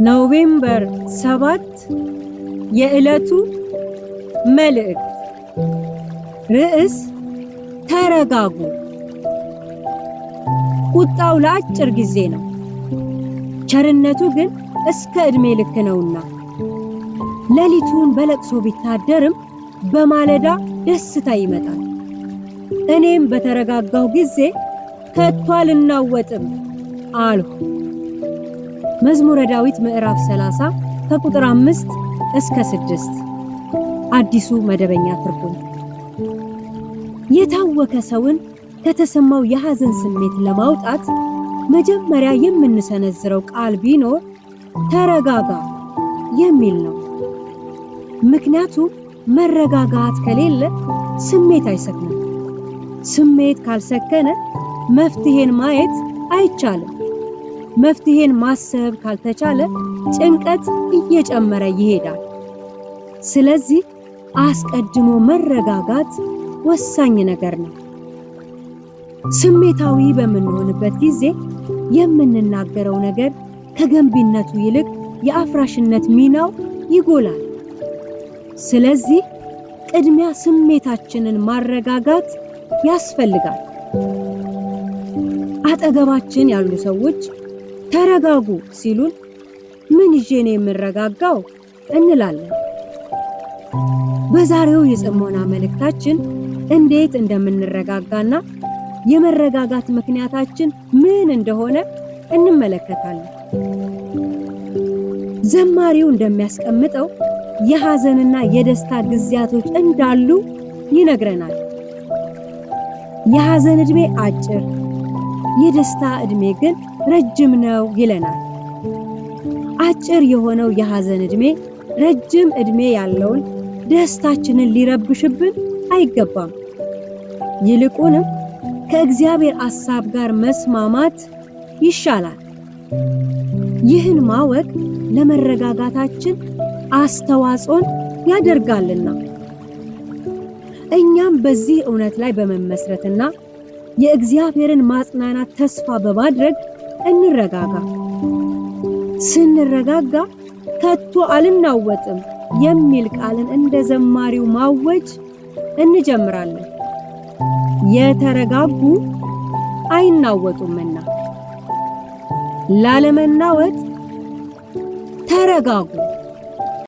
ኖቬምበር 7 የዕለቱ መልእክት ርዕስ ተረጋጉ። ቁጣው ለአጭር ጊዜ ነው፣ ቸርነቱ ግን እስከ ዕድሜ ልክ ነውና። ሌሊቱን በለቅሶ ቢታደርም በማለዳ ደስታ ይመጣል። እኔም በተረጋጋሁ ጊዜ ከቶ አልናወጥም አልሁ። መዝሙረ ዳዊት ምዕራፍ 30 ከቁጥር 5 እስከ 6 አዲሱ መደበኛ ትርጉም። የታወከ ሰውን ከተሰማው የሐዘን ስሜት ለማውጣት መጀመሪያ የምንሰነዝረው ቃል ቢኖር ተረጋጋ የሚል ነው። ምክንያቱም መረጋጋት ከሌለ ስሜት አይሰክንም። ስሜት ካልሰከነ መፍትሄን ማየት አይቻልም። መፍትሄን ማሰብ ካልተቻለ ጭንቀት እየጨመረ ይሄዳል። ስለዚህ አስቀድሞ መረጋጋት ወሳኝ ነገር ነው። ስሜታዊ በምንሆንበት ጊዜ የምንናገረው ነገር ከገንቢነቱ ይልቅ የአፍራሽነት ሚናው ይጎላል። ስለዚህ ቅድሚያ ስሜታችንን ማረጋጋት ያስፈልጋል። አጠገባችን ያሉ ሰዎች ተረጋጉ ሲሉን ምን ይዤ ነው የምረጋጋው እንላለን። በዛሬው የጽሞና መልእክታችን እንዴት እንደምንረጋጋና የመረጋጋት ምክንያታችን ምን እንደሆነ እንመለከታለን። ዘማሪው እንደሚያስቀምጠው የሐዘንና የደስታ ጊዜያቶች እንዳሉ ይነግረናል። የሐዘን ዕድሜ አጭር፣ የደስታ ዕድሜ ግን ረጅም ነው ይለናል። አጭር የሆነው የሐዘን ዕድሜ ረጅም ዕድሜ ያለውን ደስታችንን ሊረብሽብን አይገባም። ይልቁንም ከእግዚአብሔር ሐሳብ ጋር መስማማት ይሻላል። ይህን ማወቅ ለመረጋጋታችን አስተዋጽኦን ያደርጋልና እኛም በዚህ እውነት ላይ በመመስረትና የእግዚአብሔርን ማጽናናት ተስፋ በማድረግ እንረጋጋ። ስንረጋጋ ከቶ አልናወጥም የሚል ቃልን እንደ ዘማሪው ማወጅ እንጀምራለን። የተረጋጉ አይናወጡምና። ላለመናወጥ ተረጋጉ።